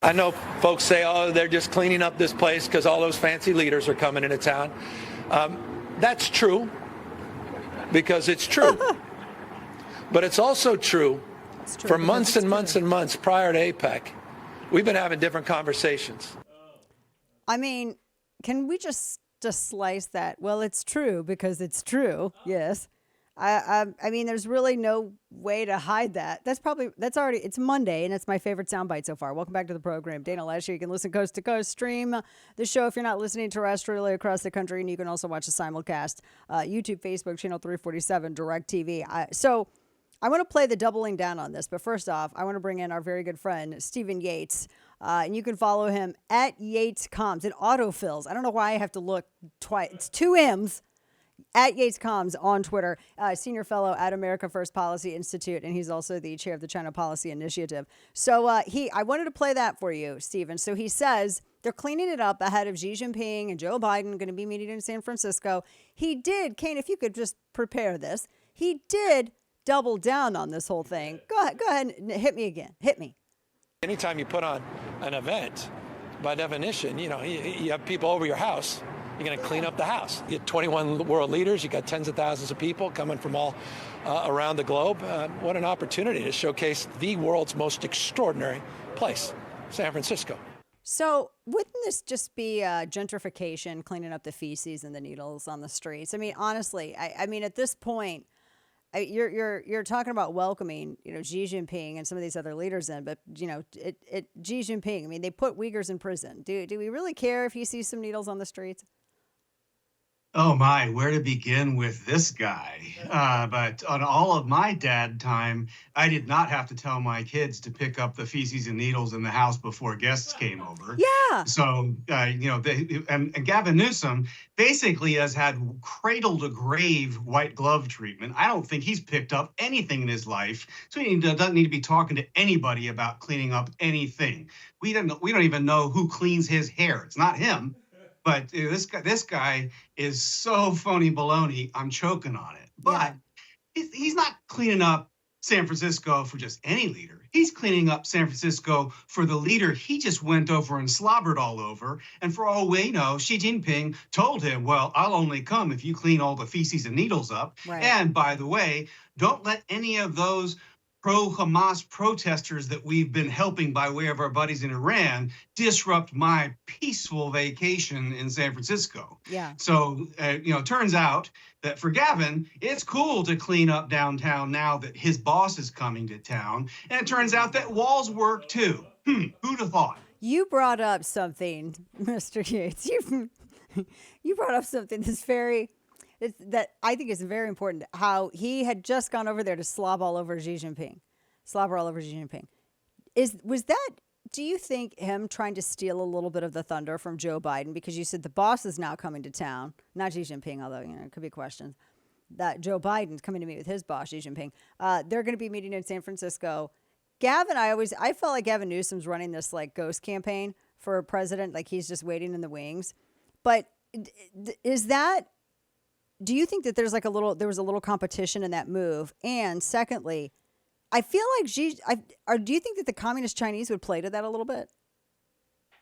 I know folks say, oh, they're just cleaning up this place because all those fancy leaders are coming into town. That's true, because it's true. But it's also true, for months and months and months prior to APEC, we've been having different conversations. I mean, can we just slice that? Well, it's true because it's true. Yes. I mean, there's really no way to hide that. It's Monday, and it's my favorite soundbite so far. Welcome back to the program. Dana Loesch. You can listen coast to coast, stream the show if you're not listening terrestrially across the country, and you can also watch the simulcast, YouTube, Facebook, channel 347, DirecTV. So I want to play the doubling down on this, but first off, I want to bring in our very good friend, Stephen Yates. And you can follow him at Yates Comms. It autofills. I don't know why I have to look twice. It's 2 M's. At Yates Comms on Twitter, senior fellow at America First Policy Institute, and he's also the chair of the China Policy Initiative. So I wanted to play that for you, Stephen. So he says they're cleaning it up ahead of Xi Jinping and Joe Biden going to be meeting in San Francisco. He did, Kane, if you could just prepare this, he did double down on this whole thing. Go ahead and hit me again. Hit me. Anytime you put on an event, by definition, you have people over your house. You're going to clean up the house. You have 21 world leaders. You got tens of thousands of people coming from all around the globe. What an opportunity to showcase the world's most extraordinary place, San Francisco. So wouldn't this just be gentrification, cleaning up the feces and the needles on the streets? I mean, honestly, I mean, at this point, you're talking about welcoming, Xi Jinping and some of these other leaders in, but Xi Jinping, I mean, they put Uyghurs in prison. Do we really care if he sees some needles on the streets? Oh my, where to begin with this guy? But on all of my dad time, I did not have to tell my kids to pick up the feces and needles in the house before guests came over. Yeah. So, and Gavin Newsom basically has had cradle to grave white glove treatment. I don't think he's picked up anything in his life. So he doesn't need to be talking to anybody about cleaning up anything. We don't even know who cleans his hair. It's not him. But this guy is so phony baloney, I'm choking on it. But he's not cleaning up San Francisco for just any leader. He's cleaning up San Francisco for the leader he just went over and slobbered all over. And for all we know, Xi Jinping told him, well, I'll only come if you clean all the feces and needles up. Right. And by the way, don't let any of those pro-Hamas protesters that we've been helping by way of our buddies in Iran disrupt my peaceful vacation in San Francisco. Yeah. So, it turns out that for Gavin, it's cool to clean up downtown now that his boss is coming to town. And it turns out that walls work too. Who'd have thought? You brought up something, Mr. Yates. You brought up something that I think is very important, how he had just gone over there to slobber all over Xi Jinping. Do you think him trying to steal a little bit of the thunder from Joe Biden, because you said the boss is now coming to town, not Xi Jinping, although, it could be questions, that Joe Biden's coming to meet with his boss, Xi Jinping. They're going to be meeting in San Francisco. Gavin, I felt like Gavin Newsom's running this like ghost campaign for president, like he's just waiting in the wings. But do you think that there was a little competition in that move? And secondly, I feel like do you think that the communist Chinese would play to that a little bit?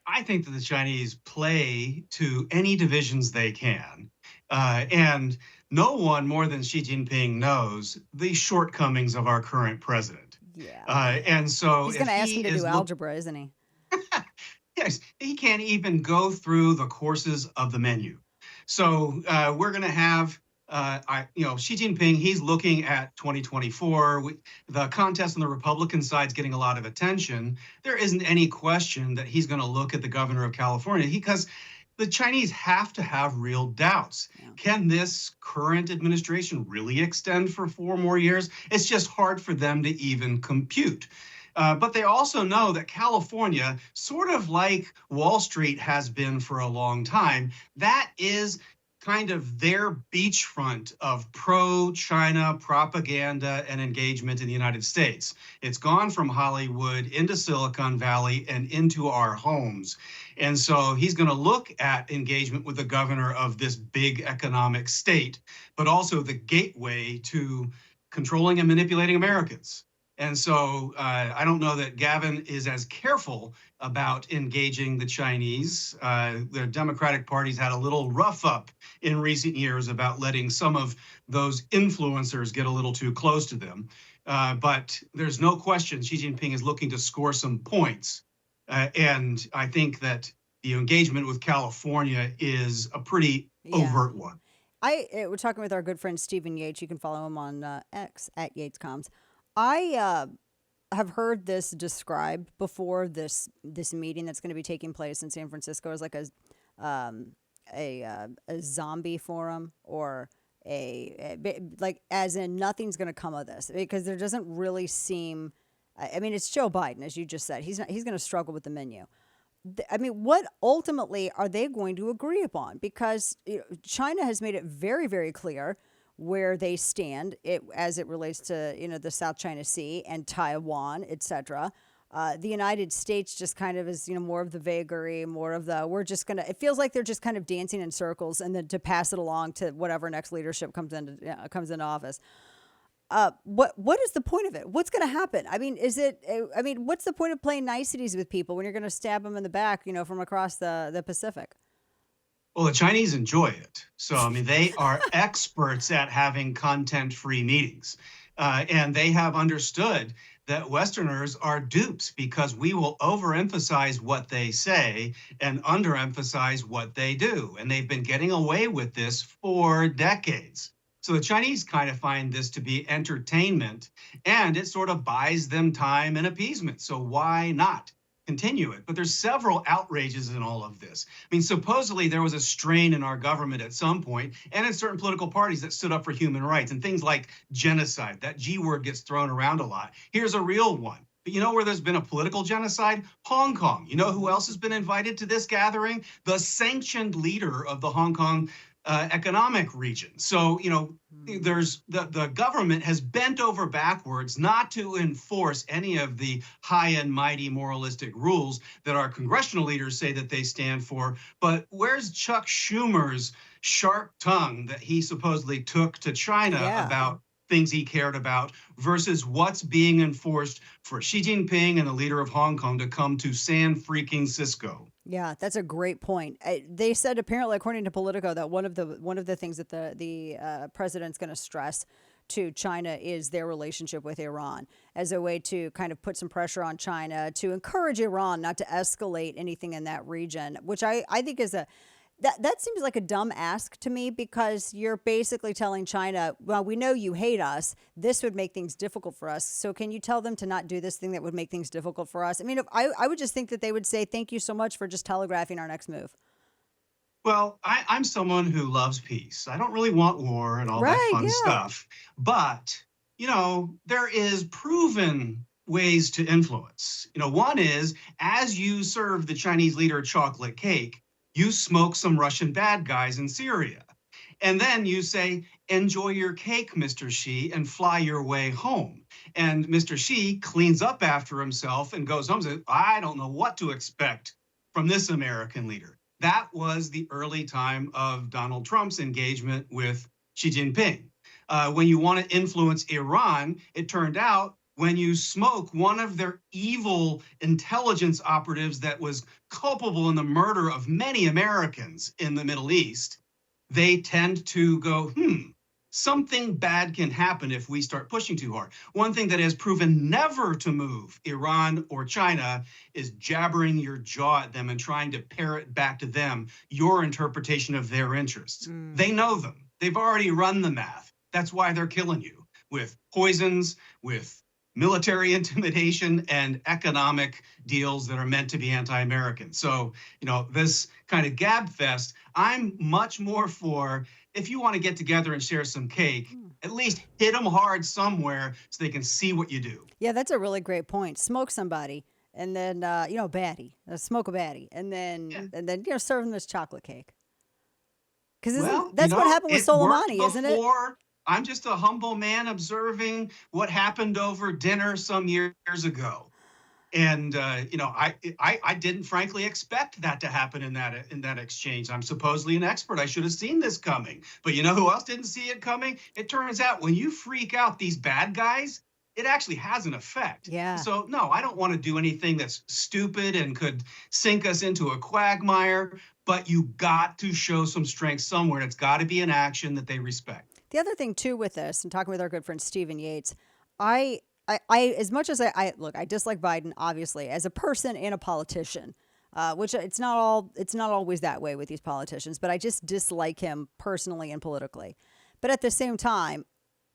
I think that the Chinese play to any divisions they can. And no one more than Xi Jinping knows the shortcomings of our current president. Yeah. And so he's going to ask him to do algebra, isn't he? Yes, he can't even go through the courses of the menu. So we're going to have, Xi Jinping, he's looking at 2024. The contest on the Republican side is getting a lot of attention. There isn't any question that he's going to look at the governor of California because the Chinese have to have real doubts. Yeah. Can this current administration really extend for 4 more years? It's just hard for them to even compute. But they also know that California, sort of like Wall Street has been for a long time, that is kind of their beachfront of pro-China propaganda and engagement in the United States. It's gone from Hollywood into Silicon Valley and into our homes. And so he's going to look at engagement with the governor of this big economic state, but also the gateway to controlling and manipulating Americans. And so I don't know that Gavin is as careful about engaging the Chinese. The Democratic Party's had a little rough up in recent years about letting some of those influencers get a little too close to them. But there's no question Xi Jinping is looking to score some points. And I think that the engagement with California is a pretty overt one. We're talking with our good friend Stephen Yates. You can follow him on X at YatesComs. I have heard this described before, this meeting that's going to be taking place in San Francisco, as like a zombie forum, or like as in nothing's going to come of this, because there doesn't really seem. I mean, it's Joe Biden, as you just said. He's going to struggle with the menu. I mean, what ultimately are they going to agree upon? Because China has made it very, very clear where they stand as it relates to the South China Sea and Taiwan, etc. The United States just kind of is more of the vagary, more of the we're just gonna. It feels like they're just kind of dancing in circles, and then to pass it along to whatever next leadership comes into office. What is the point of it? What's going to happen? I mean, what's the point of playing niceties with people when you're going to stab them in the back, from across the Pacific? Well, the Chinese enjoy it. So, I mean, they are experts at having content-free meetings. And they have understood that Westerners are dupes, because we will overemphasize what they say and underemphasize what they do. And they've been getting away with this for decades. So the Chinese kind of find this to be entertainment, and it sort of buys them time and appeasement. So why not continue it? But there's several outrages in all of this. I mean, supposedly there was a strain in our government at some point, and in certain political parties that stood up for human rights, and things like genocide. That G word gets thrown around a lot. Here's a real one. But you know where there's been a political genocide? Hong Kong. You know who else has been invited to this gathering? The sanctioned leader of the Hong Kong economic region. So, there's the government has bent over backwards not to enforce any of the high and mighty moralistic rules that our congressional leaders say that they stand for. But where's Chuck Schumer's sharp tongue that he supposedly took to China about things he cared about, versus what's being enforced for Xi Jinping and the leader of Hong Kong to come to San freaking Cisco? Yeah, that's a great point. They said, apparently, according to Politico, that one of the things that the president's going to stress to China is their relationship with Iran, as a way to kind of put some pressure on China to encourage Iran not to escalate anything in that region, which I think is that seems like a dumb ask to me, because you're basically telling China, well, we know you hate us. This would make things difficult for us. So can you tell them to not do this thing that would make things difficult for us? I mean, I would just think that they would say, thank you so much for just telegraphing our next move. Well, I'm someone who loves peace. I don't really want war and all that fun stuff. But, there is proven ways to influence. One is, as you serve the Chinese leader chocolate cake, you smoke some Russian bad guys in Syria. And then you say, enjoy your cake, Mr. Xi, and fly your way home. And Mr. Xi cleans up after himself and goes home and says, I don't know what to expect from this American leader. That was the early time of Donald Trump's engagement with Xi Jinping. When you want to influence Iran, it turned out, when you smoke one of their evil intelligence operatives that was culpable in the murder of many Americans in the Middle East, they tend to go, something bad can happen if we start pushing too hard. One thing that has proven never to move Iran or China is jabbering your jaw at them and trying to parrot back to them your interpretation of their interests. They know them. They've already run the math. That's why they're killing you with poisons, with military intimidation, and economic deals that are meant to be anti-American. So, this kind of gab fest, I'm much more for, if you want to get together and share some cake, at least hit them hard somewhere so they can see what you do. Yeah, that's a really great point. Smoke somebody, and then, baddie. Smoke a baddie, and then serve them this chocolate cake. Because that's what happened with Soleimani, isn't it? I'm just a humble man observing what happened over dinner some years ago. And, I didn't frankly expect that to happen in that exchange. I'm supposedly an expert. I should have seen this coming. But you know who else didn't see it coming? It turns out when you freak out these bad guys, it actually has an effect. Yeah. So no, I don't want to do anything that's stupid and could sink us into a quagmire, but you got to show some strength somewhere. And it's got to be an action that they respect. The other thing too with this, and talking with our good friend Stephen Yates, I as much as I look, I dislike Biden obviously as a person and a politician, which it's not always that way with these politicians, but I just dislike him personally and politically. But at the same time,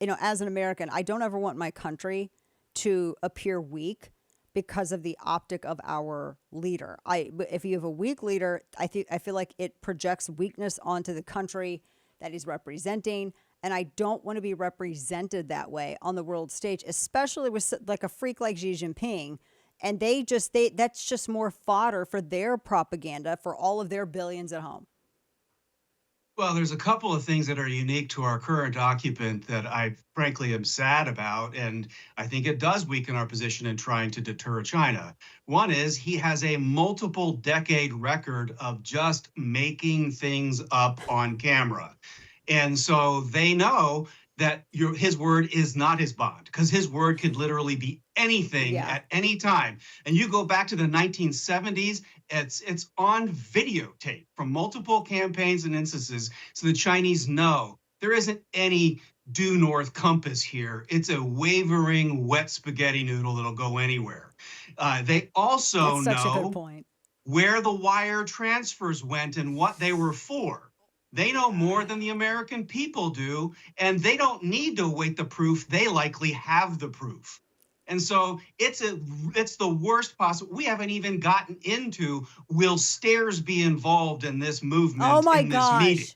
as an American, I don't ever want my country to appear weak because of the optic of our leader. If you have a weak leader, I feel like it projects weakness onto the country that he's representing. And I don't want to be represented that way on the world stage, especially with like a freak like Xi Jinping. And that's just more fodder for their propaganda for all of their billions at home. Well, there's a couple of things that are unique to our current occupant that I frankly am sad about, and I think it does weaken our position in trying to deter China. One is he has a multiple decade record of just making things up on camera. And so they know that his word is not his bond, because his word could literally be anything at any time. And you go back to the 1970s, it's on videotape from multiple campaigns and instances. So the Chinese know there isn't any due north compass here. It's a wavering wet spaghetti noodle that'll go anywhere. They also That's such a good know point. where the wire transfers went and what they were for. They know more than the American people do, and they don't need to await the proof. They likely have the proof. And so it's the worst possible. We haven't even gotten into, will stairs be involved in this movement Oh my in this gosh. meeting?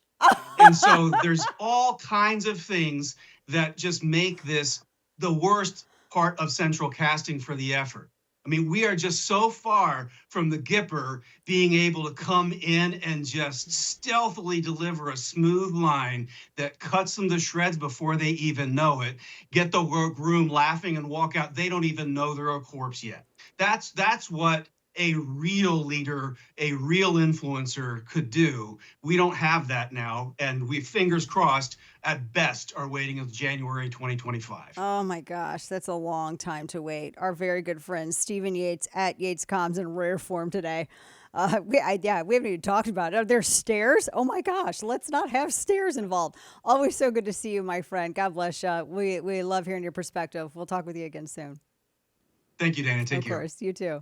And so there's all kinds of things that just make this the worst part of central casting for the effort. I mean, we are just so far from the Gipper being able to come in and just stealthily deliver a smooth line that cuts them to shreds before they even know it, get the room laughing and walk out. They don't even know they're a corpse yet. That's what a real leader, a real influencer could do. We don't have that now, and we, fingers crossed, at best are waiting until January 2025. Oh my gosh, that's a long time to wait. Our very good friend Stephen Yates at Yates Comms in rare form today. We haven't even talked about it. Are there stairs? Oh my gosh, let's not have stairs involved. Always so good to see you, my friend. God bless you. We love hearing your perspective. We'll talk with you again soon. Thank you, Dana. Take care. Of course, you too.